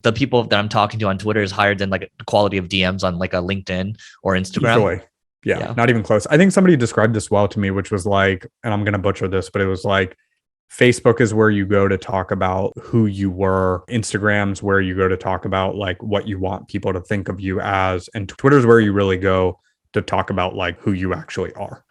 the people that I'm talking to on Twitter is higher than like the quality of DMs on like a LinkedIn or Instagram. Easily. Yeah, not even close. I think somebody described this well to me, which was like, and I'm going to butcher this, but it was like, Facebook is where you go to talk about who you were. Instagram's where you go to talk about like what you want people to think of you as. And Twitter's where you really go to talk about like who you actually are.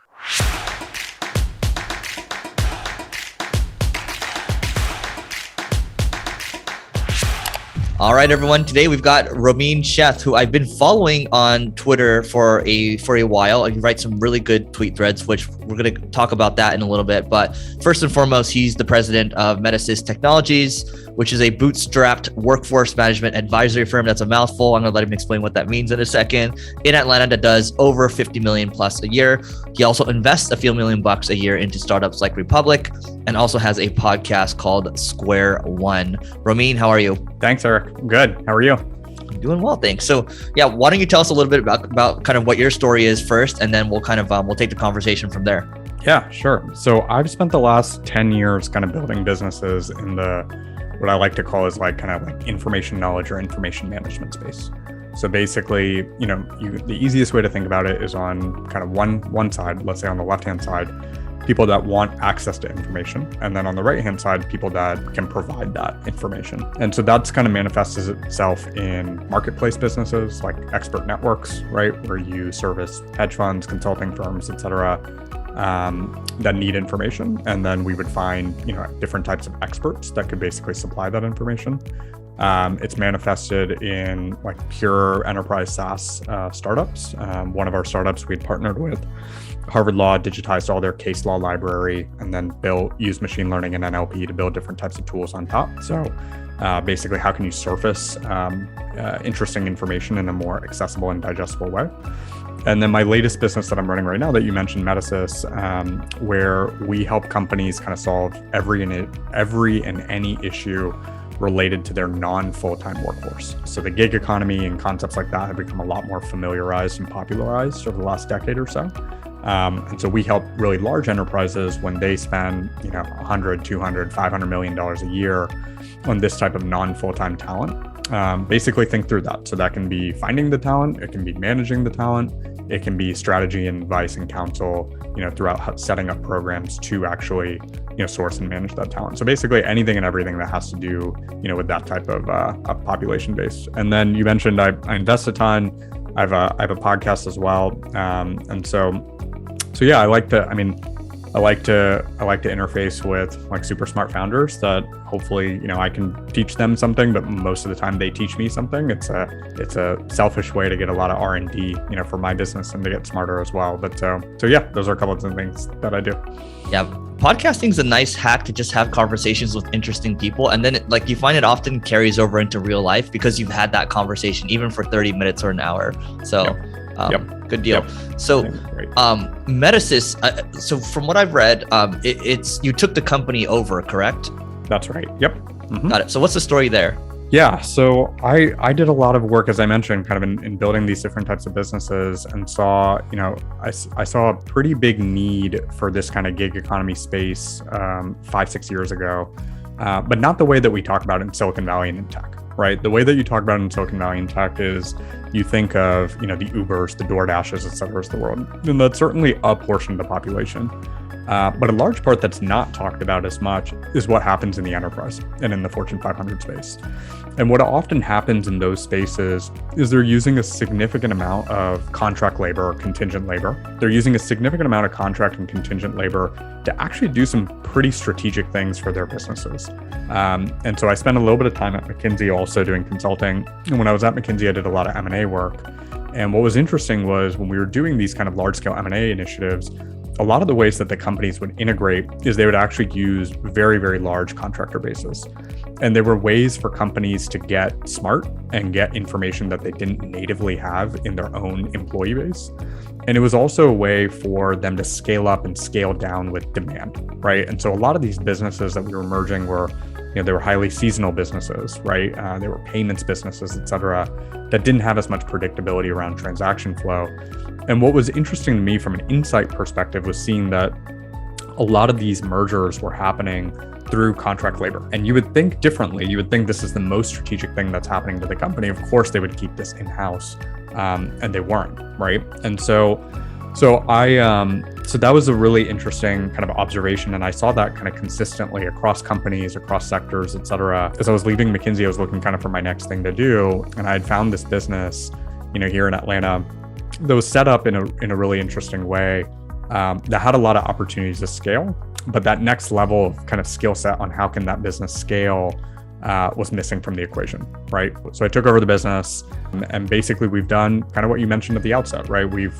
All right, everyone. Today we've got Romeen Sheth, who I've been following on Twitter for a while. He writes some really good tweet threads, which we're going to talk about that in a little bit. But first and foremost, he's the president of Metasys Technologies, which is a bootstrapped workforce management advisory firm. That's a mouthful. I'm going to let him explain what that means in a second. In Atlanta, that does over 50 million plus a year. He also invests a few $1 million a year into startups like Republic, and also has a podcast called Square One. Romeen, how are you? Thanks, Eric. Good. How are you? I'm doing well, thanks. So yeah, why don't you tell us a little bit about kind of what your story is first, and then we'll kind of we'll take the conversation from there. Yeah, sure. So I've spent the last 10 years kind of building businesses in the what I like to call is like kind of like information knowledge or information management space. So basically, the easiest way to think about it is on kind of one side, let's say on the left-hand side, people that want access to information. And then on the right-hand side, people that can provide that information. And so that's kind of manifests itself in marketplace businesses like expert networks, right? Where you service hedge funds, consulting firms, et cetera, that need information. And then we would find, different types of experts that could basically supply that information. It's manifested in like pure enterprise SaaS startups. One of our startups we'd partnered with Harvard Law, digitized all their case law library, and then used machine learning and NLP to build different types of tools on top. So basically, how can you surface interesting information in a more accessible and digestible way? And then my latest business that I'm running right now that you mentioned, Metasys, where we help companies kind of solve every and any issue related to their non-full-time workforce. So the gig economy and concepts like that have become a lot more familiarized and popularized over the last decade or so. And so we help really large enterprises when they spend, $100, $200, $500 million a year on this type of non-full-time talent. Basically think through that. So that can be finding the talent, it can be managing the talent, it can be strategy and advice and counsel, throughout setting up programs to actually, source and manage that talent. So basically anything and everything that has to do, with that type of population base. And then you mentioned I invest a ton. I have a podcast as well. And so yeah, I like to interface with like super smart founders that hopefully, I can teach them something, but most of the time they teach me something. It's a selfish way to get a lot of R&D, for my business and to get smarter as well. But so yeah, those are a couple of the things that I do. Yeah. Podcasting is a nice hack to just have conversations with interesting people. And then you find it often carries over into real life because you've had that conversation even for 30 minutes or an hour. So good deal. Yep. So Metasys, so from what I've read, it's you took the company over, correct? That's right. Yep. Mm-hmm. Got it. So what's the story there? Yeah. So I did a lot of work, as I mentioned, kind of in building these different types of businesses, and saw, I saw a pretty big need for this kind of gig economy space 5-6 years ago, but not the way that we talk about it in Silicon Valley and in tech, right? The way that you talk about it in Silicon Valley and tech is you think of, the Ubers, the DoorDashes, et cetera, of the world. And that's certainly a portion of the population. But a large part that's not talked about as much is what happens in the enterprise and in the Fortune 500 space. And what often happens in those spaces is they're using a significant amount of contract labor or contingent labor. They're using a significant amount of contract and contingent labor to actually do some pretty strategic things for their businesses. And so I spent a little bit of time at McKinsey also doing consulting. And when I was at McKinsey, I did a lot of M&A work. And what was interesting was when we were doing these kind of large scale M&A initiatives, a lot of the ways that the companies would integrate is they would actually use very, very large contractor bases. And there were ways for companies to get smart and get information that they didn't natively have in their own employee base. And it was also a way for them to scale up and scale down with demand, right? And so a lot of these businesses that we were merging were, they were highly seasonal businesses, right? They were payments businesses, et cetera, that didn't have as much predictability around transaction flow. And what was interesting to me from an insight perspective was seeing that a lot of these mergers were happening through contract labor. And you would think differently. You would think this is the most strategic thing that's happening to the company. Of course, they would keep this in-house, and they weren't, right? And so that was a really interesting kind of observation. And I saw that kind of consistently across companies, across sectors, et cetera. As I was leaving McKinsey, I was looking kind of for my next thing to do. And I had found this business, here in Atlanta that was set up in a really interesting way, that had a lot of opportunities to scale, but that next level of kind of skill set on how can that business scale was missing from the equation, right? So I took over the business, and basically we've done kind of what you mentioned at the outset, right? We've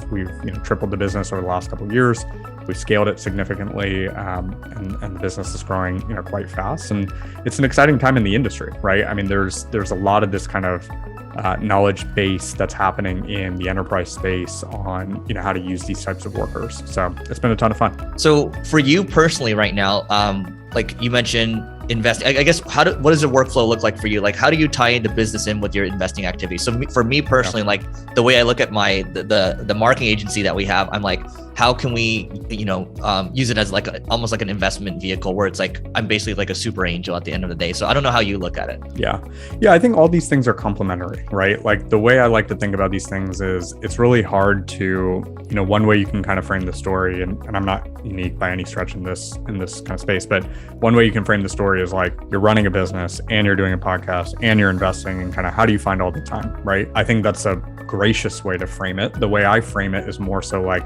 tripled the business over the last couple of years. We've scaled it significantly, and the business is growing, quite fast. And it's an exciting time in the industry, right? I mean, there's a lot of this kind of knowledge base that's happening in the enterprise space on how to use these types of workers. So it's been a ton of fun. So for you personally right now, like you mentioned investing, I guess, what does the workflow look like for you? Like, how do you tie into business in with your investing activities? So for me personally, like the way I look at the marketing agency that we have, I'm like, how can we, use it as like almost like an investment vehicle where it's like, I'm basically like a super angel at the end of the day. So I don't know how you look at it. Yeah. I think all these things are complementary, right? Like the way I like to think about these things is it's really hard to, one way you can kind of frame the story, and I'm not unique by any stretch in this kind of space, but one way you can frame the story is like you're running a business and you're doing a podcast and you're investing, and kind of how do you find all the time, right? I think that's a gracious way to frame it. The way I frame it is more so like,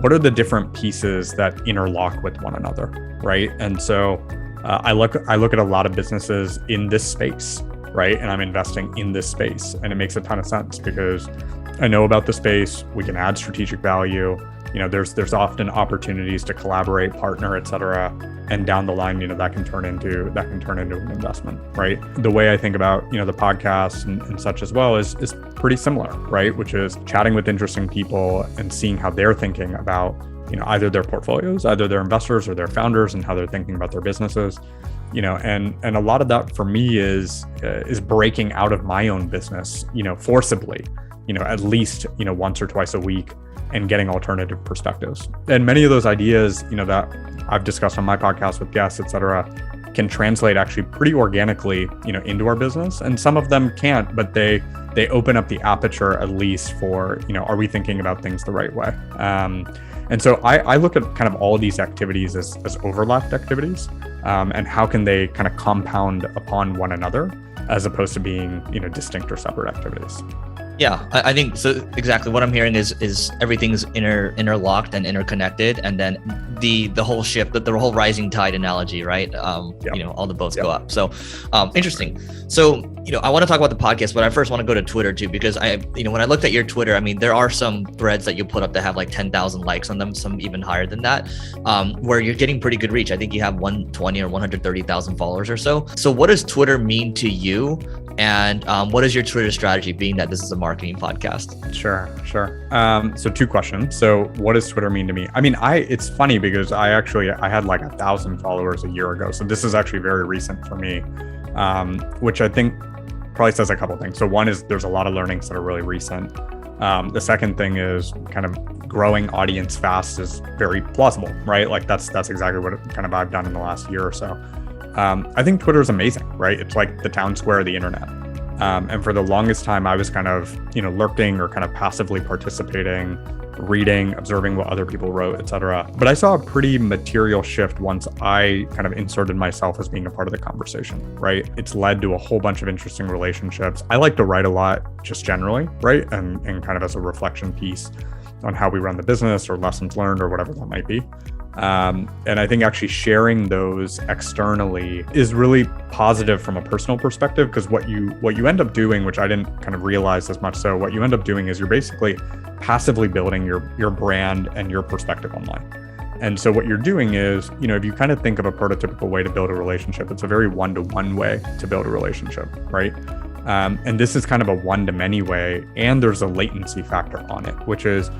what are the different pieces that interlock with one another, right? And so I look at a lot of businesses in this space, right? And I'm investing in this space, and it makes a ton of sense because I know about the space. We can add strategic value. There's often opportunities to collaborate, partner, et cetera. And down the line, that can turn into an investment, right? The way I think about, the podcast and such as well is pretty similar, right? Which is chatting with interesting people and seeing how they're thinking about, either their portfolios, either their investors or their founders, and how they're thinking about their businesses, and a lot of that for me is breaking out of my own business, forcibly, at least, once or twice a week, and getting alternative perspectives. And many of those ideas, that I've discussed on my podcast with guests, et cetera, can translate actually pretty organically, into our business. And some of them can't, but they open up the aperture at least for, are we thinking about things the right way? And so I look at kind of all of these activities as overlapped activities, and how can they kind of compound upon one another as opposed to being, distinct or separate activities. Yeah, I think so. Exactly what I'm hearing is everything's interlocked and interconnected, and then the whole shift, the whole rising tide analogy, right? All the boats go up. So interesting. So I want to talk about the podcast, but I first want to go to Twitter too, because when I looked at your Twitter, I mean, there are some threads that you put up that have like 10,000 likes on them, some even higher than that, where you're getting pretty good reach. I think you have 120 or 130,000 followers or so. So what does Twitter mean to you? And what is your Twitter strategy, being that this is a marketing podcast? Sure. So 2 questions. So what does Twitter mean to me? I mean, it's funny because I had like 1,000 followers a year ago. So this is actually very recent for me, which I think probably says a couple of things. So one is there's a lot of learnings that are really recent. The second thing is kind of growing audience fast is very plausible, right? Like that's exactly what kind of I've done in the last year or so. I think Twitter is amazing, right? It's like the town square of the internet. And for the longest time, I was kind of, lurking or kind of passively participating, reading, observing what other people wrote, et cetera. But I saw a pretty material shift once I kind of inserted myself as being a part of the conversation, right? It's led to a whole bunch of interesting relationships. I like to write a lot just generally, right? And kind of as a reflection piece on how we run the business or lessons learned or whatever that might be. And I think actually sharing those externally is really positive from a personal perspective, because what you end up doing, which I didn't kind of realize as much, so what you end up doing is you're basically passively building your brand and your perspective online. And so what you're doing is, if you kind of think of a prototypical way to build a relationship, it's a very one-to-one way to build a relationship, right? And this is kind of a one-to-many way, and there's a latency factor on it, which is,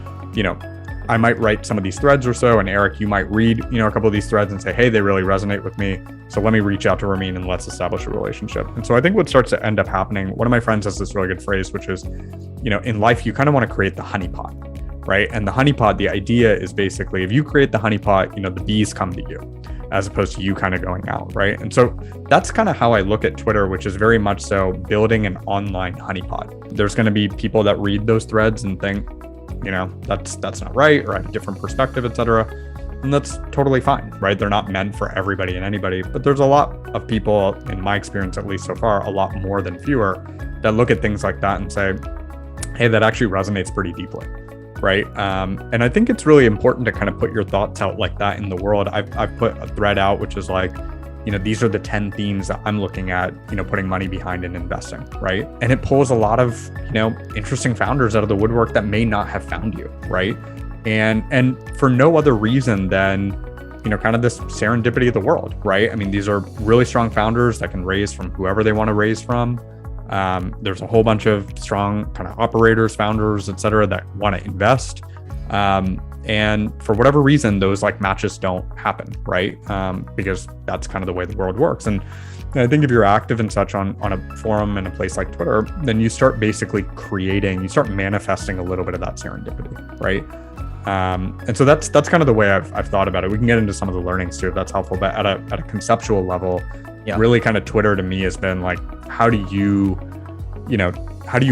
I might write some of these threads or so, and Eric, you might read, a couple of these threads and say, hey, they really resonate with me. So let me reach out to Romeen and let's establish a relationship. And so I think what starts to end up happening, one of my friends has this really good phrase, which is, in life, you kind of want to create the honeypot, right? And the honeypot, the idea is basically if you create the honeypot, the bees come to you as opposed to you kind of going out, right? And so that's kind of how I look at Twitter, which is very much so building an online honeypot. There's going to be people that read those threads and think, that's not right, or I have a different perspective, etc. And that's totally fine, right? They're not meant for everybody and anybody, but there's a lot of people, in my experience, at least so far, a lot more than fewer, that look at things like that and say, hey, that actually resonates pretty deeply, right? And I think it's really important to kind of put your thoughts out like that in the world. I've put a thread out, which is like, these are the 10 themes that I'm looking at, putting money behind and investing, right? And it pulls a lot of, interesting founders out of the woodwork that may not have found you, right? And for no other reason than, kind of this serendipity of the world, right? I mean, these are really strong founders that can raise from whoever they want to raise from. There's a whole bunch of strong kind of operators, founders, et cetera, that want to invest. And for whatever reason, those like matches don't happen, right? Because that's kind of the way the world works. And I think if you're active and such on a forum and a place like Twitter, then you start basically you start manifesting a little bit of that serendipity, right? And so that's kind of the way I've thought about it. We can get into some of the learnings too, if that's helpful. But at a conceptual level, really kind of Twitter to me has been like, how do you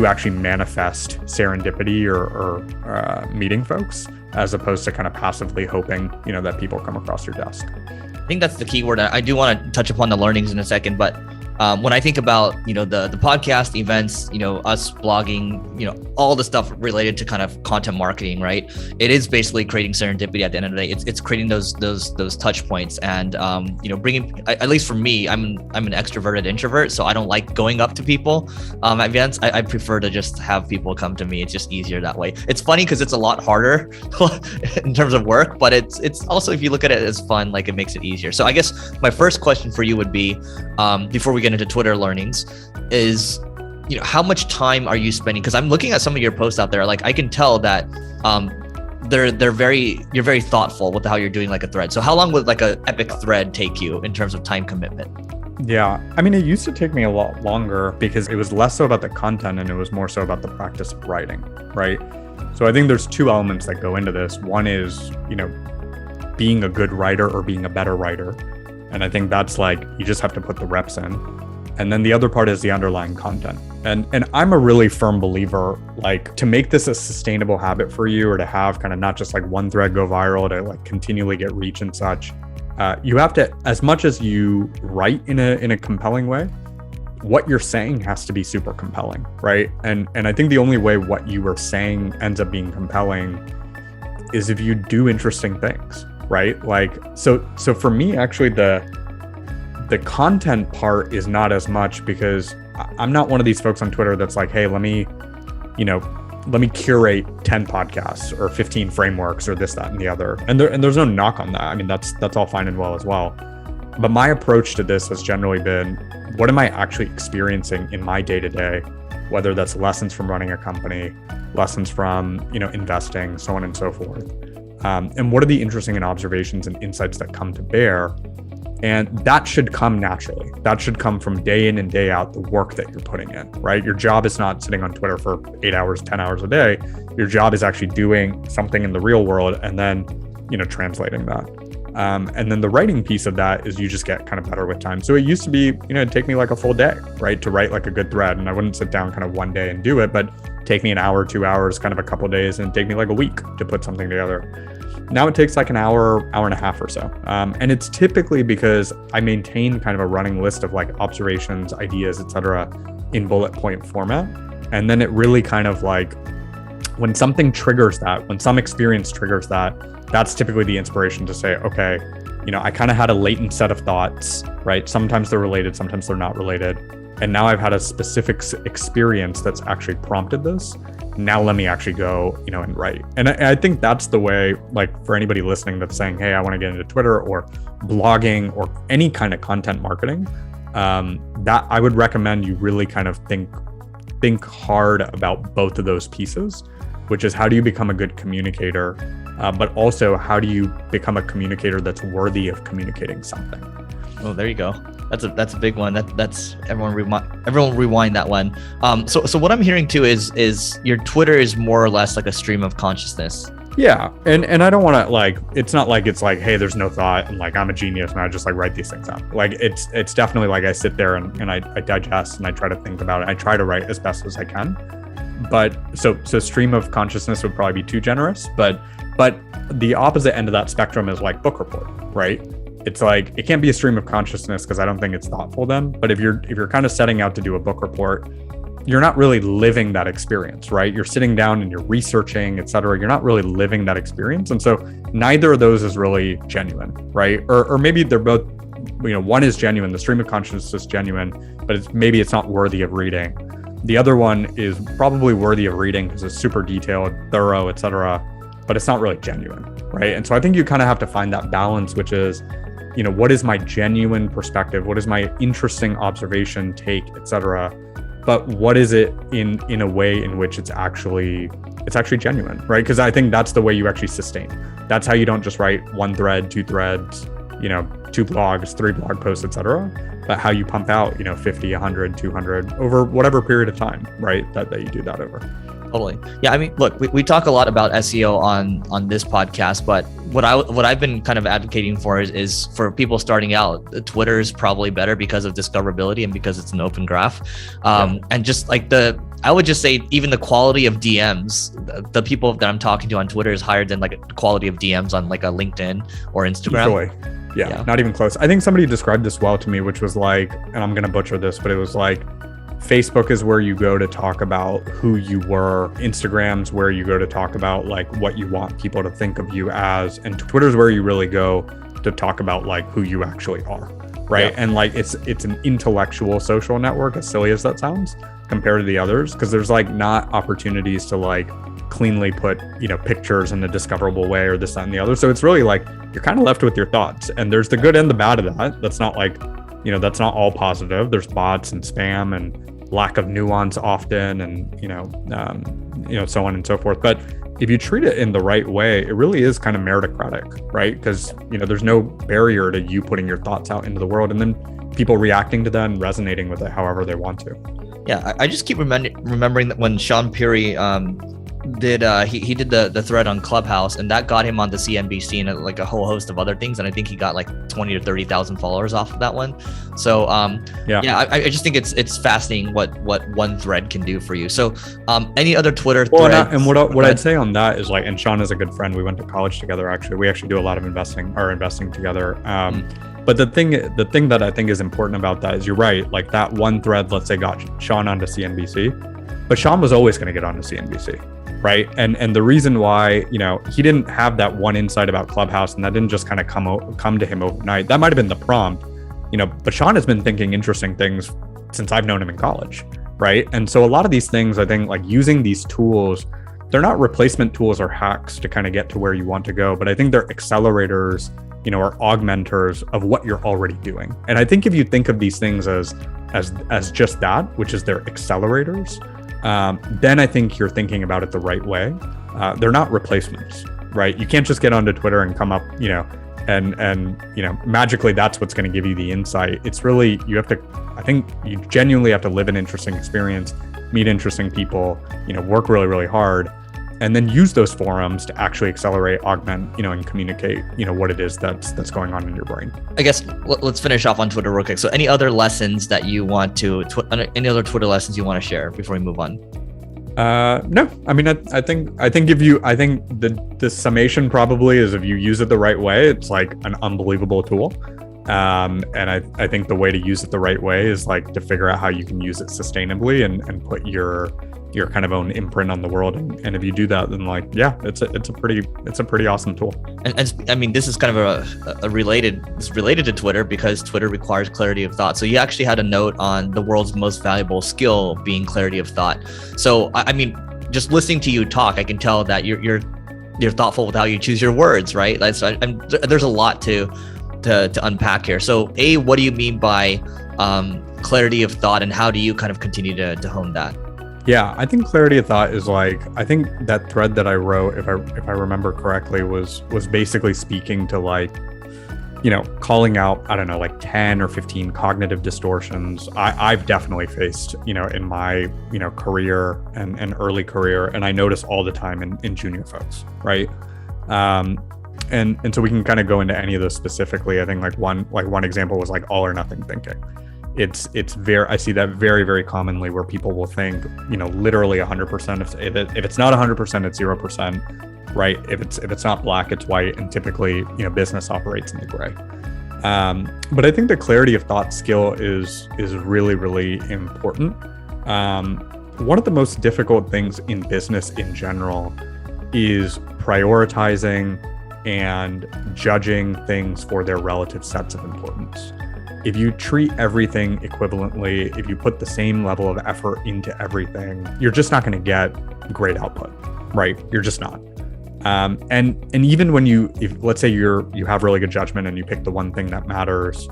actually manifest serendipity or meeting folks, as opposed to kind of passively hoping, that people come across your desk. I think that's the key word. I do want to touch upon the learnings in a second, but when I think about, the podcast events, us blogging, all the stuff related to kind of content marketing, right? It is basically creating serendipity at the end of the day. It's creating those touch points and, bringing, at least for me, I'm an extroverted introvert, so I don't like going up to people at events. I prefer to just have people come to me. It's just easier that way. It's funny because it's a lot harder in terms of work, but it's also, if you look at it as fun, like it makes it easier. So I guess my first question for you would be, before we get into Twitter learnings, is how much time are you spending? Because I'm looking at some of your posts out there, like I can tell that you're very thoughtful with how you're doing like a thread. So how long would like a epic thread take you in terms of time commitment? Yeah, I mean, it used to take me a lot longer because it was less so about the content and it was more so about the practice of writing, right? So I think there's two elements that go into this. One is, being a good writer or being a better writer. And I think that's like, you just have to put the reps in. And then the other part is the underlying content. And I'm a really firm believer, like to make this a sustainable habit for you, or to have kind of not just like one thread go viral, to like continually get reach and such, you have to, as much as you write in a compelling way, what you're saying has to be super compelling, right? And I think the only way what you are saying ends up being compelling is if you do interesting things, right? Like, so for me, actually, the content part is not as much, because I'm not one of these folks on Twitter that's like, hey, let me curate 10 podcasts or 15 frameworks or this, that, and the other. And there's no knock on that. I mean, that's all fine and well as well. But my approach to this has generally been, what am I actually experiencing in my day-to-day, whether that's lessons from running a company, lessons from, investing, so on and so forth. And what are the interesting observations and insights that come to bear? And that should come naturally. That should come from day in and day out, the work that you're putting in, right? Your job is not sitting on Twitter for 8 hours, 10 hours a day. Your job is actually doing something in the real world and then, translating that. And then the writing piece of that is you just get kind of better with time. So it used to be, it'd take me like a full day, right, to write like a good thread. And I wouldn't sit down kind of one day and do it, but take me an hour, 2 hours, kind of a couple of days, and take me like a week to put something together. Now it takes like an hour and a half or so. And it's typically because I maintain kind of a running list of like observations, ideas, et cetera, in bullet point format. And then it really kind of like, when something triggers that, when some experience triggers that, that's typically the inspiration to say, okay, I kind of had a latent set of thoughts, right? Sometimes they're related, sometimes they're not related. And now I've had a specific experience that's actually prompted this. Now let me actually go, and write. And I think that's the way, like for anybody listening that's saying, hey, I want to get into Twitter or blogging or any kind of content marketing, that I would recommend you really kind of think hard about both of those pieces, which is how do you become a good communicator? but also how do you become a communicator that's worthy of communicating something? Oh, there you go. That's a big one. That's everyone rewind that one. So what I'm hearing too is your Twitter is more or less like a stream of consciousness. Yeah, and I don't want to like, it's not like it's like, hey, there's no thought and like I'm a genius and I just like write these things out. Like it's definitely like I sit there and I digest and I try to think about it. I try to write as best as I can. But so stream of consciousness would probably be too generous. But the opposite end of that spectrum is like book report, right? It's like it can't be a stream of consciousness because I don't think it's thoughtful then. But if you're kind of setting out to do a book report, you're not really living that experience, right? You're sitting down and you're researching, et cetera. You're not really living that experience. And so neither of those is really genuine, right? Or maybe they're both, one is genuine, the stream of consciousness is genuine, but maybe it's not worthy of reading. The other one is probably worthy of reading because it's super detailed, thorough, et cetera, but it's not really genuine, right? And so I think you kind of have to find that balance, which is, what is my genuine perspective? What is my interesting observation, take, et cetera? But what is it in a way in which it's actually genuine, right? Because I think that's the way you actually sustain. That's how you don't just write one thread, two threads, 2 blogs, 3 blog posts, et cetera, but how you pump out, 50, 100, 200 over whatever period of time, right? That you do that over. Totally. Yeah. I mean, look, we talk a lot about SEO on this podcast, but what I've been kind of advocating for is for people starting out, Twitter is probably better because of discoverability and because it's an open graph. And just like I would just say even the quality of DMs, the people that I'm talking to on Twitter is higher than like the quality of DMs on like a LinkedIn or Instagram. Easily. Yeah, not even close. I think somebody described this well to me, which was like, and I'm going to butcher this, but it was like, Facebook is where you go to talk about who you were. Instagram's where you go to talk about like what you want people to think of you as. And Twitter's where you really go to talk about like who you actually are, right? Yeah. And like it's an intellectual social network, as silly as that sounds, compared to the others, because there's like not opportunities to like cleanly put, pictures in a discoverable way or this, that, and the other. So it's really like you're kind of left with your thoughts. And there's the good and the bad of that. That's not like, that's not all positive. There's bots and spam and lack of nuance often, and so on and so forth. But if you treat it in the right way, it really is kind of meritocratic, right? Because there's no barrier to you putting your thoughts out into the world and then people reacting to that and resonating with it however they want to. Yeah, I just keep remembering that when Sean Puri did the thread on Clubhouse, and that got him on the CNBC and like a whole host of other things, and I think he got like 20 or 30,000 followers off of that one. So I just think it's fascinating what one thread can do for you. So any other Twitter threads? And what I'd say on that is like, and Sean is a good friend, we went to college together. Actually, we actually do a lot of investing together. But the thing that I think is important about that is you're right, like that one thread, let's say, got Sean onto CNBC, but Sean was always going to get onto CNBC, right? And the reason why, he didn't have that one insight about Clubhouse, and that didn't just kind of come to him overnight. That might have been the prompt, but Sean has been thinking interesting things since I've known him in college, right? And so a lot of these things, I think, like using these tools, they're not replacement tools or hacks to kind of get to where you want to go, but I think they're accelerators, or augmenters of what you're already doing. And I think if you think of these things as just that, which is their accelerators, then I think you're thinking about it the right way. They're not replacements, right? You can't just get onto Twitter and come up, and magically that's what's going to give you the insight. It's really, I think you genuinely have to live an interesting experience, meet interesting people, work really, really hard, and then use those forums to actually accelerate, augment, and communicate, what it is that's going on in your brain. I guess let's finish off on Twitter real quick. So any other lessons that you want any other Twitter lessons you want to share before we move on? No, I mean, I think the summation probably is if you use it the right way, it's like an unbelievable tool. And I think the way to use it the right way is like to figure out how you can use it sustainably and put your kind of own imprint on the world. And if you do that, then like, yeah, it's a pretty awesome tool. And I mean, this is kind of related to Twitter because Twitter requires clarity of thought. So you actually had a note on the world's most valuable skill being clarity of thought. So I mean, just listening to you talk, I can tell that you're thoughtful with how you choose your words, right? There's a lot to unpack here. So what do you mean by clarity of thought, and how do you kind of continue to hone that? Yeah, I think clarity of thought is like, I think that thread that I wrote, if I remember correctly, was basically speaking to like, calling out, I don't know, like 10 or 15 cognitive distortions I've definitely faced, in my, career and early career. And I notice all the time in junior folks, right? And so we can kind of go into any of those specifically. I think like one example was like all or nothing thinking. It's very, I see that very, very commonly where people will think, literally 100%. If it's not 100%, it's 0%, right? If it's not black, it's white. And typically, business operates in the gray. But I think the clarity of thought skill is really, really important. One of the most difficult things in business in general is prioritizing and judging things for their relative sets of importance. If you treat everything equivalently, if you put the same level of effort into everything, you're just not going to get great output, right? You're just not. And even when if let's say you have really good judgment and you pick the one thing that matters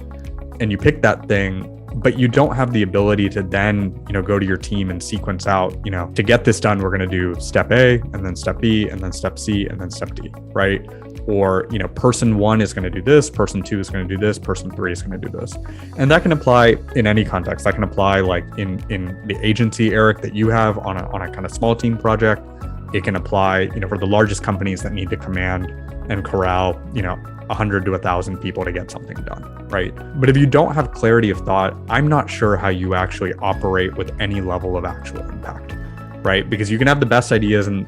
and you pick that thing, but you don't have the ability to then, go to your team and sequence out, to get this done, we're going to do step A and then step B and then step C and then step D, right? Or, person 1 is going to do this, person 2 is going to do this, person 3 is going to do this. And that can apply in any context. That can apply like in the agency, Eric, that you have on a kind of small team project. It can apply, for the largest companies that need to command and corral, 100 to 1,000 people to get something done, right? But if you don't have clarity of thought, I'm not sure how you actually operate with any level of actual impact, right? Because you can have the best ideas and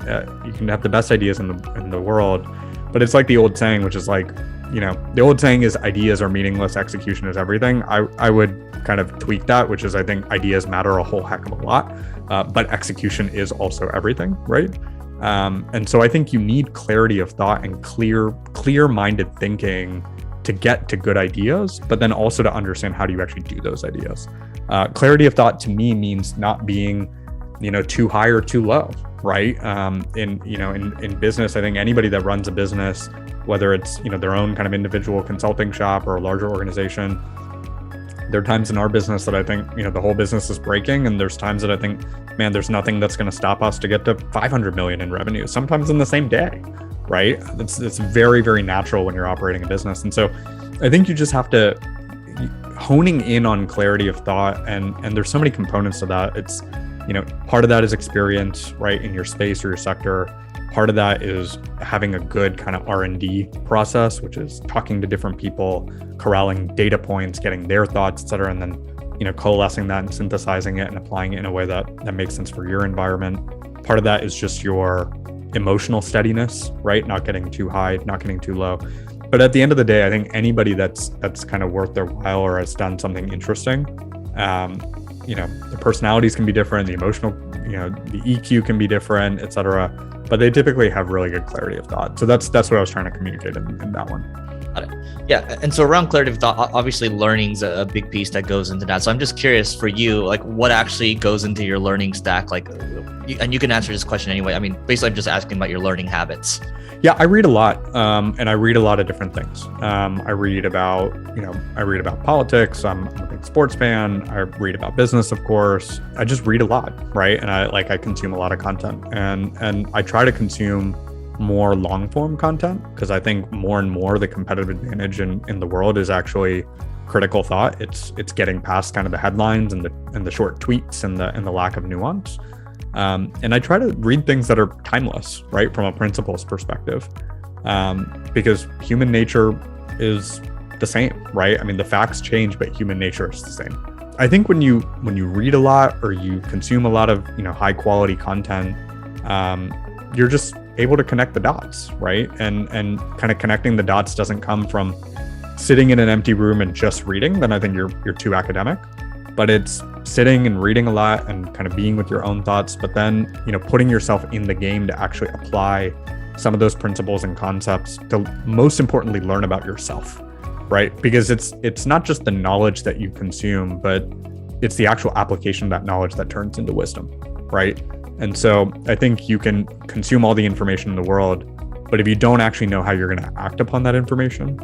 you can have the best ideas in the world, but it's like the old saying, which is like, the old saying is ideas are meaningless, execution is everything. I would kind of tweak that, which is I think ideas matter a whole heck of a lot, but execution is also everything, right? And so I think you need clarity of thought and clear-minded thinking to get to good ideas, but then also to understand how do you actually do those ideas. Clarity of thought to me means not being, too high or too low, right? In business, I think anybody that runs a business, whether it's, their own kind of individual consulting shop or a larger organization, there are times in our business that I think, the whole business is breaking. And there's times that I think, man, there's nothing that's going to stop us to get to 500 million in revenue, sometimes in the same day, right? It's very, very natural when you're operating a business. And so I think you just have to honing in on clarity of thought. And there's so many components to that. It's, part of that is experience, right, in your space or your sector. Part of that is having a good kind of R&D process, which is talking to different people, corralling data points, getting their thoughts, et cetera, and then, coalescing that and synthesizing it and applying it in a way that makes sense for your environment. Part of that is just your emotional steadiness, right? Not getting too high, not getting too low. But at the end of the day, I think anybody that's kind of worth their while or has done something interesting, the personalities can be different, the emotional, the EQ can be different, et cetera. But they typically have really good clarity of thought. So that's what I was trying to communicate in that one. Got it. Yeah. And so around clarity of thought, obviously learning's a big piece that goes into that. So I'm just curious for you, like what actually goes into your learning stack? Like, and you can answer this question anyway. I mean, basically I'm just asking about your learning habits. Yeah, I read a lot, and I read a lot of different things. I read about politics. I'm a big sports fan. I read about business, of course. I just read a lot, right? And I consume a lot of content, and I try to consume more long form content because I think more and more the competitive advantage in the world is actually critical thought. It's getting past kind of the headlines and the short tweets and the lack of nuance. And I try to read things that are timeless, right, from a principles perspective, because human nature is the same, right? I mean, the facts change, but human nature is the same. I think when you read a lot or you consume a lot of high quality content, you're just able to connect the dots, right? And kind of connecting the dots doesn't come from sitting in an empty room and just reading. Then I think you're too academic. But it's sitting and reading a lot and kind of being with your own thoughts, but then, putting yourself in the game to actually apply some of those principles and concepts to most importantly learn about yourself, right? Because it's not just the knowledge that you consume, but it's the actual application of that knowledge that turns into wisdom, right? And so I think you can consume all the information in the world, but if you don't actually know how you're going to act upon that information,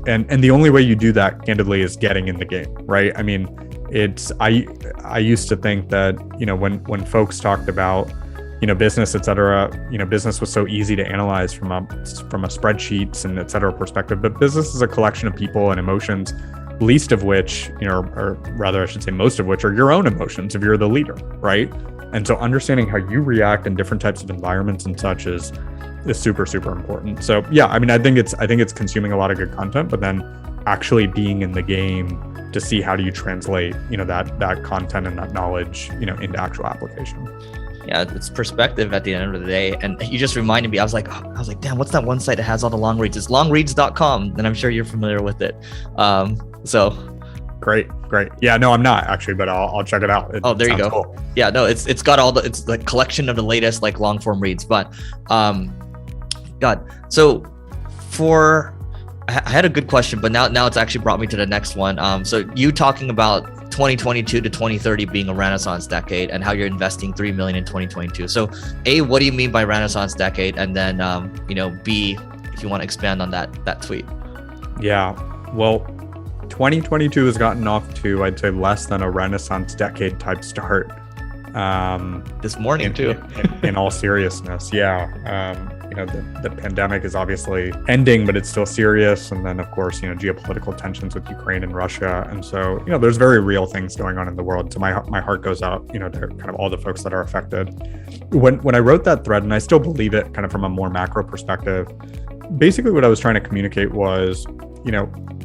and the only way you do that, candidly, is getting in the game, right? I mean, I used to think that, when folks talked about, business, et cetera, business was so easy to analyze from a spreadsheets and et cetera perspective, but business is a collection of people and emotions, least of which, or rather I should say most of which are your own emotions if you're the leader, right? And so understanding how you react in different types of environments and such is super, super important. So yeah, I think it's consuming a lot of good content, but then actually being in the game to see how do you translate, that content and that knowledge, into actual application. Yeah, it's perspective at the end of the day. And you just reminded me, I was like, damn, what's that one site that has all the long reads? It's longreads.com. And I'm sure you're familiar with it. So great. Yeah, no, I'm not actually, but I'll check it out. There you go. Cool. Yeah, no, it's got it's the collection of the latest like long form reads. But so I had a good question, but now it's actually brought me to the next one. So you talking about 2022 to 2030 being a Renaissance decade and how you're investing $3 million in 2022. So A, what do you mean by Renaissance decade? And then, B, if you want to expand on that tweet. Yeah, well, 2022 has gotten off to, I'd say, less than a Renaissance decade type start. This morning too. In all seriousness, yeah. The pandemic is obviously ending, but it's still serious. And then, of course, geopolitical tensions with Ukraine and Russia. And so, there's very real things going on in the world. So my heart goes out, to kind of all the folks that are affected. When I wrote that thread, and I still believe it kind of from a more macro perspective, basically what I was trying to communicate was,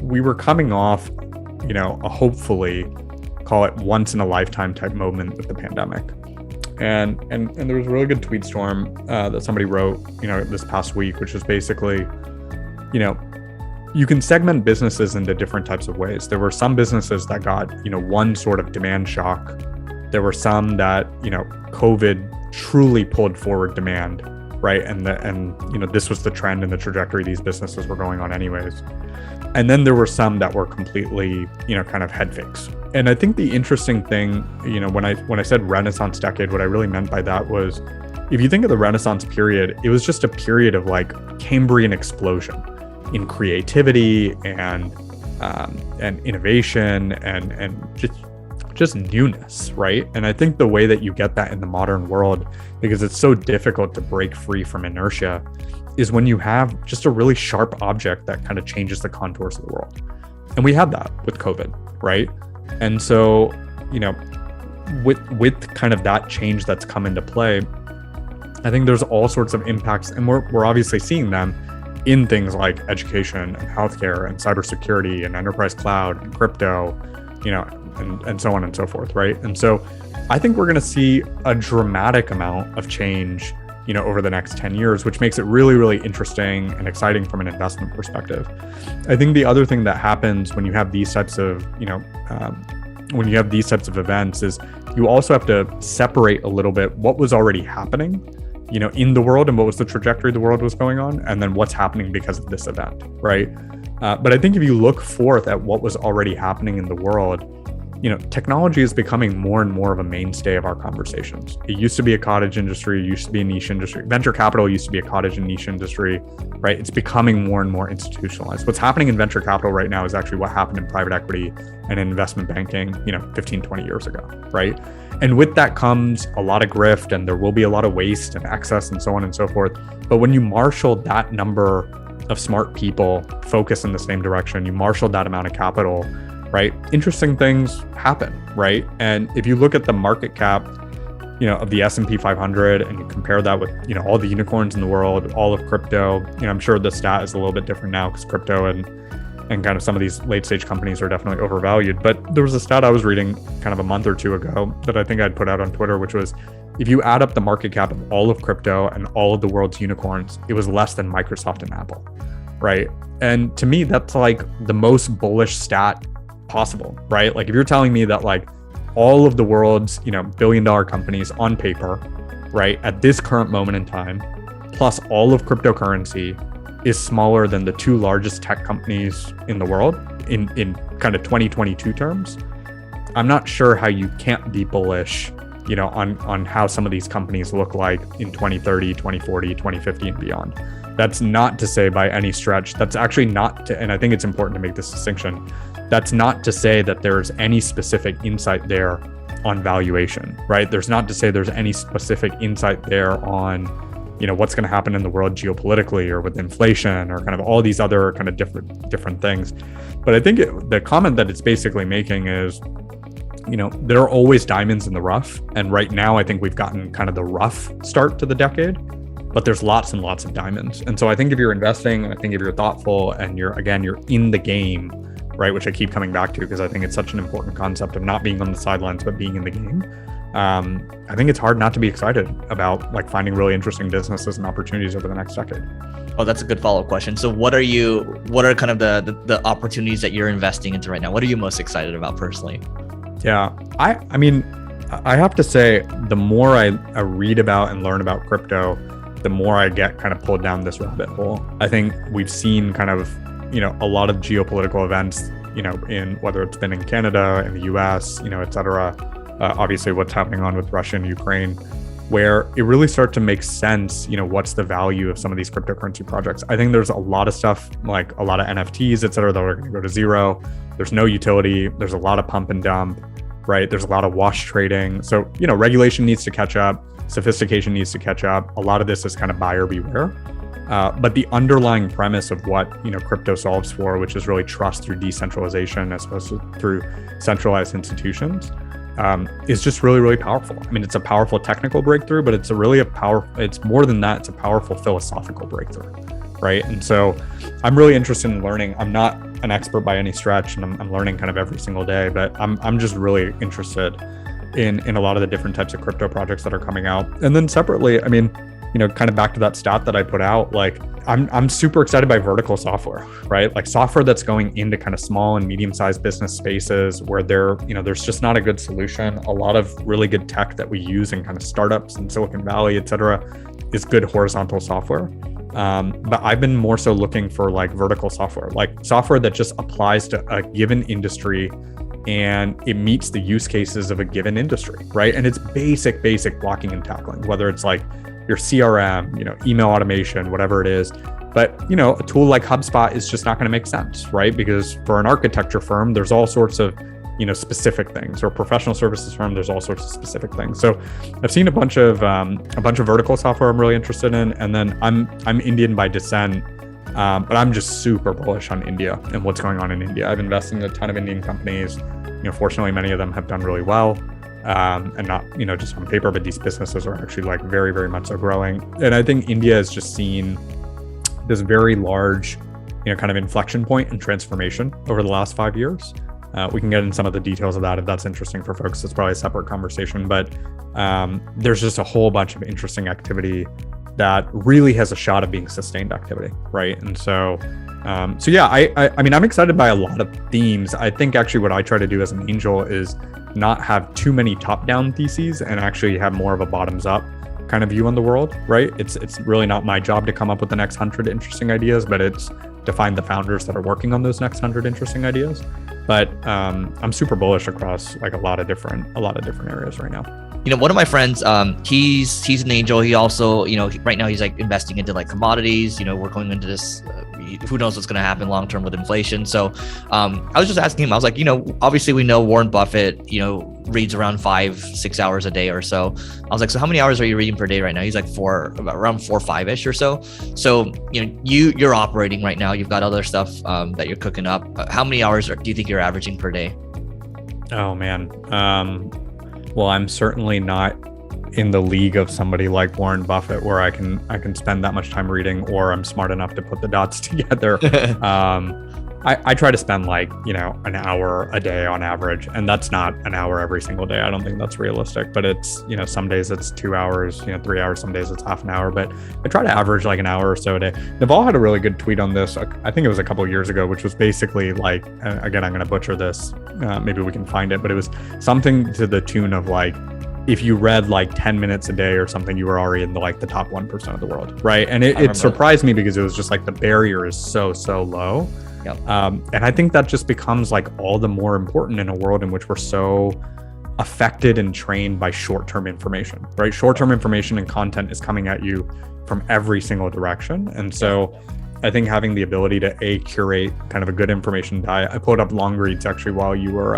we were coming off, a hopefully, call it once in a lifetime type moment with the pandemic. And there was a really good tweet storm that somebody wrote, this past week, which was basically, you can segment businesses into different types of ways. There were some businesses that got, one sort of demand shock. There were some that, COVID truly pulled forward demand, right? And this was the trend and the trajectory these businesses were going on anyways. And then there were some that were completely, kind of head fakes. And I think the interesting thing, when I said Renaissance decade, what I really meant by that was, if you think of the Renaissance period, it was just a period of like Cambrian explosion in creativity and innovation and just newness, right? And I think the way that you get that in the modern world, because it's so difficult to break free from inertia, is when you have just a really sharp object that kind of changes the contours of the world. And we had that with COVID, right? And so, with kind of that change that's come into play, I think there's all sorts of impacts, and we're obviously seeing them in things like education and healthcare and cybersecurity and enterprise cloud and crypto, and so on and so forth, right? And so I think we're going to see a dramatic amount of change, over the next 10 years, which makes it really, really interesting and exciting from an investment perspective. I think the other thing that happens when you have these types of, events is you also have to separate a little bit what was already happening, in the world and what was the trajectory the world was going on, and then what's happening because of this event, right? But I think if you look forth at what was already happening in the world, technology is becoming more and more of a mainstay of our conversations. It used to be a cottage industry, it used to be a niche industry. Venture capital used to be a cottage and niche industry, right? It's becoming more and more institutionalized. What's happening in venture capital right now is actually what happened in private equity and in investment banking, 15, 20 years ago, right? And with that comes a lot of grift, and there will be a lot of waste and excess and so on and so forth. But when you marshal that number of smart people focus in the same direction, you marshal that amount of capital, right? Interesting things happen, right? And if you look at the market cap, of the S&P 500 and you compare that with, all the unicorns in the world, all of crypto, I'm sure the stat is a little bit different now because crypto and kind of some of these late stage companies are definitely overvalued. But there was a stat I was reading kind of a month or two ago that I think I'd put out on Twitter, which was, if you add up the market cap of all of crypto and all of the world's unicorns, it was less than Microsoft and Apple, right? And to me, that's like the most bullish stat possible, right? Like if you're telling me that like all of the world's, billion-dollar companies on paper, right, at this current moment in time, plus all of cryptocurrency is smaller than the two largest tech companies in the world in kind of 2022 terms, I'm not sure how you can't be bullish, on how some of these companies look like in 2030, 2040, 2050 and beyond. That's not to say by any stretch, that's actually not to, and I think it's important to make this distinction. that's not to say that there's any specific insight there on valuation, right? There's not to say there's any specific insight there on, what's going to happen in the world geopolitically or with inflation or kind of all these other kind of different things. But I think the comment that it's basically making is, there are always diamonds in the rough. And right now, I think we've gotten kind of the rough start to the decade, but there's lots and lots of diamonds. And so I think if you're investing, I think if you're thoughtful and you're in the game, right, which I keep coming back to because I think it's such an important concept of not being on the sidelines, but being in the game. I think it's hard not to be excited about like finding really interesting businesses and opportunities over the next decade. Oh, that's a good follow-up question. So what are kind of the opportunities that you're investing into right now? What are you most excited about personally? Yeah, I mean, I have to say, the more I read about and learn about crypto, the more I get kind of pulled down this rabbit hole. I think we've seen kind of, a lot of geopolitical events, in whether it's been in Canada, in the US, et cetera. Obviously what's happening with Russia and Ukraine, where it really starts to make sense, what's the value of some of these cryptocurrency projects. I think there's a lot of stuff, like a lot of NFTs, et cetera, that are going to go to zero. There's no utility. There's a lot of pump and dump, right? There's a lot of wash trading. So, regulation needs to catch up. Sophistication needs to catch up. A lot of this is kind of buyer beware. But the underlying premise of what, crypto solves for, which is really trust through decentralization as opposed to through centralized institutions, is just really, really powerful. I mean, it's a powerful technical breakthrough, but it's it's more than that. It's a powerful philosophical breakthrough, right? And so I'm really interested in learning. I'm not an expert by any stretch, and I'm learning kind of every single day, but I'm just really interested in a lot of the different types of crypto projects that are coming out. And then separately, I mean, kind of back to that stat that I put out, like I'm super excited by vertical software, right? Like software that's going into kind of small and medium-sized business spaces where there's just not a good solution. A lot of really good tech that we use in kind of startups in Silicon Valley, et cetera, is good horizontal software. But I've been more so looking for like vertical software, like software that just applies to a given industry and it meets the use cases of a given industry, right? And it's basic blocking and tackling, whether it's like your CRM, email automation, whatever it is. But, a tool like HubSpot is just not going to make sense, right? Because for an architecture firm, there's all sorts of, specific things, or a professional services firm, there's all sorts of specific things. So I've seen a bunch of vertical software I'm really interested in. And then I'm Indian by descent, but I'm just super bullish on India and what's going on in India. I've invested in a ton of Indian companies. Fortunately, many of them have done really well. And not, just on paper, but these businesses are actually like very, very much so growing. And I think India has just seen this very large, kind of inflection point and transformation over the last 5 years. We can get in some of the details of that if that's interesting for folks. It's probably a separate conversation, but there's just a whole bunch of interesting activity that really has a shot of being sustained activity, right? And so yeah, I mean, I'm excited by a lot of themes. I think actually what I try to do as an angel is not have too many top-down theses and actually have more of a bottoms-up kind of view on the world, right? It's really not my job to come up with the next 100 interesting ideas, but it's to find the founders that are working on those next 100 interesting ideas. But I'm super bullish across like a lot of different areas right now. One of my friends, he's an angel. He also, right now he's like investing into like commodities. We're going into this, who knows what's going to happen long term with inflation. So I was just asking him, I was like, obviously we know Warren Buffett, reads around 5-6 hours a day or so. I was like, so how many hours are you reading per day right now? He's like around 4 or 5-ish or so. So, you're operating right now. You've got other stuff that you're cooking up. How many hours do you think you're averaging per day? Oh man. Well, I'm certainly not in the league of somebody like Warren Buffett where I can spend that much time reading, or I'm smart enough to put the dots together. I try to spend like, an hour a day on average, and that's not an hour every single day. I don't think that's realistic, but it's, some days it's 2 hours, 3 hours, some days it's half an hour, but I try to average like an hour or so a day. Naval had a really good tweet on this. I think it was a couple of years ago, which was basically like, again, I'm going to butcher this. Maybe we can find it, but it was something to the tune of like, if you read like 10 minutes a day or something, you were already in the top 1% of the world, right? And it surprised me because it was just like the barrier is so low. Yep. And I think that just becomes like all the more important in a world in which we're so affected and trained by short-term information, right? Short-term information and content is coming at you from every single direction. And so I think having the ability to curate kind of a good information diet. I pulled up long reads actually while you were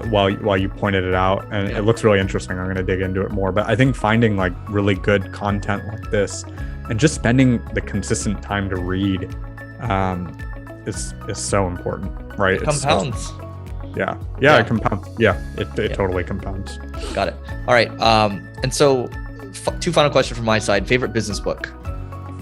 while you pointed it out, and it looks really interesting. I'm going to dig into it more, but I think finding like really good content like this and just spending the consistent time to read is so important, right? It compounds. It compounds. It totally compounds. Got it. All right. And so two final questions from my side. Favorite business book?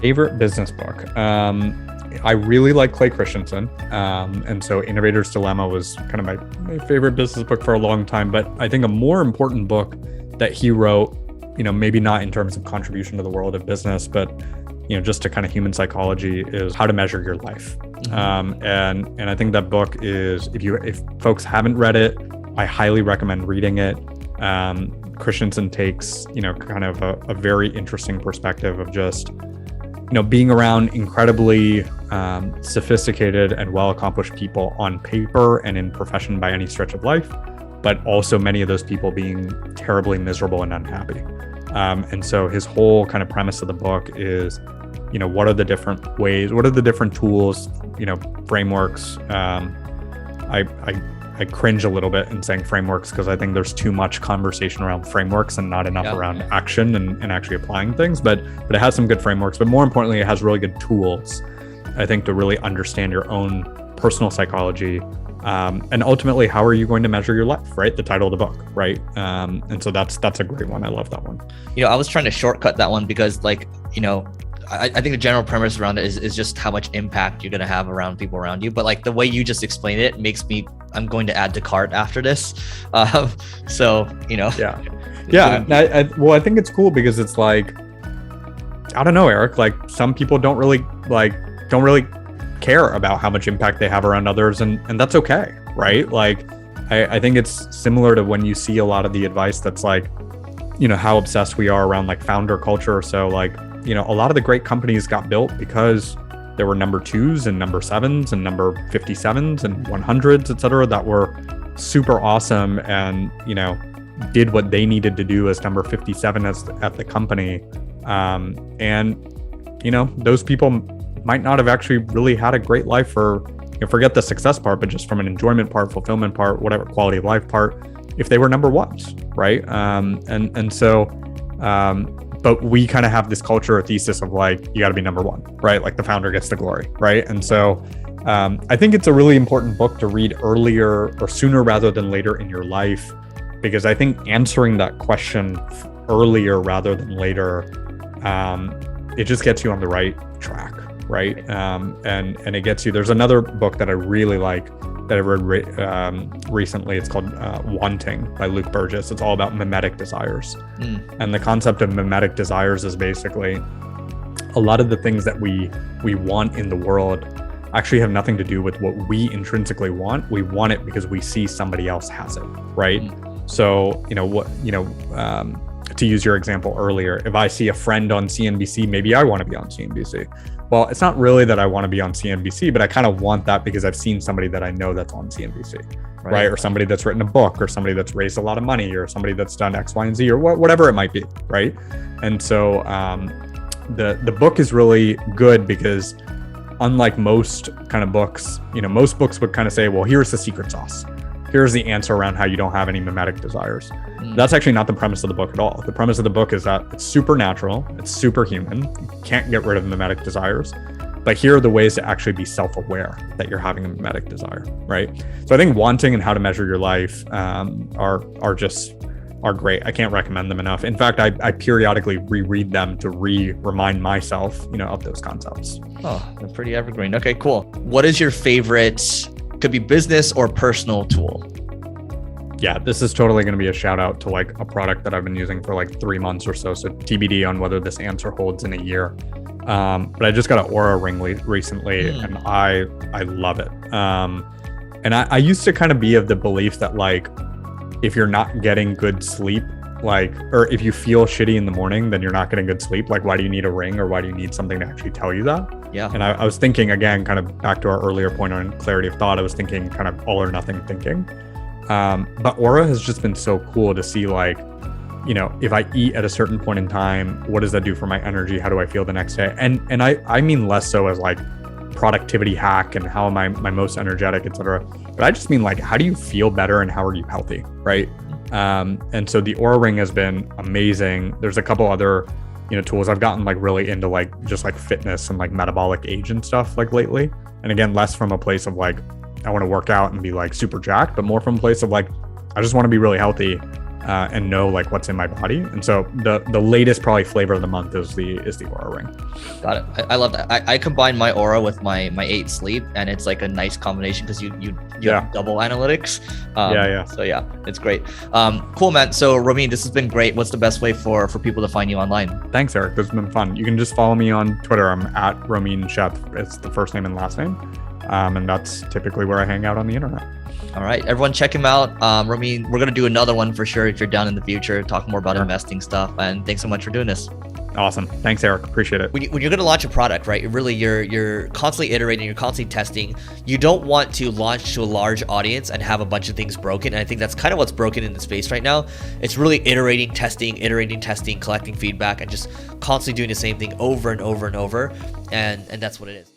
Favorite business book? I really like Clay Christensen. And so Innovator's Dilemma was kind of my favorite business book for a long time. But I think a more important book that he wrote, maybe not in terms of contribution to the world of business, but just to kind of human psychology, is How to Measure Your Life. And I think that book is, if folks haven't read it, I highly recommend reading it. Christensen takes, kind of a very interesting perspective of just, being around incredibly sophisticated and well-accomplished people on paper and in profession by any stretch of life, but also many of those people being terribly miserable and unhappy. And so his whole kind of premise of the book is, what are the different ways, what are the different tools, frameworks. I cringe a little bit in saying frameworks because I think there's too much conversation around frameworks and not enough around action and actually applying things. But it has some good frameworks, but more importantly, it has really good tools, I think, to really understand your own personal psychology. And ultimately, how are you going to measure your life, right? The title of the book, right? And so that's a great one. I love that one. I was trying to shortcut that one because I think the general premise around it is just how much impact you're going to have around people around you. But like the way you just explained it makes me, I'm going to add to cart after this. So. Yeah. I think it's cool because it's like, I don't know, Eric, like some people don't really care about how much impact they have around others. And that's okay. Right. Like, I think it's similar to when you see a lot of the advice that's like, how obsessed we are around like founder culture. So like, a lot of the great companies got built because there were number 2s and number 7s and number 57s and 100s, et cetera, that were super awesome and, did what they needed to do as number 57 at the company. Those people might not have actually really had a great life for, forget the success part, but just from an enjoyment part, fulfillment part, whatever, quality of life part, if they were number 1s, right? But we kind of have this culture or thesis of like, you got to be number 1, right? Like the founder gets the glory, right? And so I think it's a really important book to read earlier or sooner rather than later in your life, because I think answering that question earlier rather than later, it just gets you on the right track, right? And it gets you, there's another book that I really like that I read recently. It's called Wanting by Luke Burgess. It's all about mimetic desires. And the concept of mimetic desires is basically a lot of the things that we want in the world actually have nothing to do with what we intrinsically want. We want it because we see somebody else has it, right? So, to use your example earlier, if I see a friend on CNBC, maybe I want to be on CNBC. Well, it's not really that I want to be on CNBC, but I kind of want that because I've seen somebody that I know that's on CNBC, right? Or somebody that's written a book, or somebody that's raised a lot of money, or somebody that's done X, Y, and Z, or whatever it might be, right? And so the book is really good because unlike most kind of books, most books would kind of say, well, here's the secret sauce. Here's the answer around how you don't have any mimetic desires. That's actually not the premise of the book at all. The premise of the book is that it's supernatural, it's superhuman, you can't get rid of mimetic desires, but here are the ways to actually be self-aware that you're having a mimetic desire, right? So I think Wanting and How to Measure Your Life are great. I can't recommend them enough. In fact, I periodically reread them to remind myself, of those concepts. Oh, they're pretty evergreen. Okay, cool. What is your favorite, could be business or personal tool? Yeah, this is totally going to be a shout out to like a product that I've been using for like 3 months or so. So TBD on whether this answer holds in a year. But I just got an Aura ring recently and I love it. And I used to kind of be of the belief that like, if you're not getting good sleep, or if you feel shitty in the morning, then you're not getting good sleep. Like, why do you need a ring, or why do you need something to actually tell you that? Yeah. And I was thinking, again, kind of back to our earlier point on clarity of thought, I was thinking kind of all or nothing thinking. But Aura has just been so cool to see like, if I eat at a certain point in time, what does that do for my energy? How do I feel the next day? And I mean less so as like productivity hack and how am I my most energetic, etc. But I just mean like, how do you feel better and how are you healthy, right? And so the Oura Ring has been amazing. There's a couple other tools. I've gotten like really into like just like fitness and like metabolic age and stuff like lately. And again, less from a place of like I want to work out and be like super jacked, but more from a place of like I just want to be really healthy and know like what's in my body. And so the latest probably flavor of the month is the Oura Ring. Got it. I love that. I combine my Oura with my 8 Sleep, and it's like a nice combination because you have double analytics. So yeah, it's great. Cool, man. So Romeen, this has been great. What's the best way for people to find you online? Thanks, Eric. This has been fun. You can just follow me on Twitter. I'm at Romeen Sheth. It's the first name and last name. And that's typically where I hang out on the internet. All right, everyone, check him out. Romeen, we're going to do another one for sure if you're down in the future, talk more about investing stuff. And thanks so much for doing this. Awesome. Thanks, Eric. Appreciate it. When you're going to launch a product, right, you're constantly iterating, you're constantly testing. You don't want to launch to a large audience and have a bunch of things broken. And I think that's kind of what's broken in the space right now. It's really iterating, testing, collecting feedback, and just constantly doing the same thing over and over and over. And that's what it is.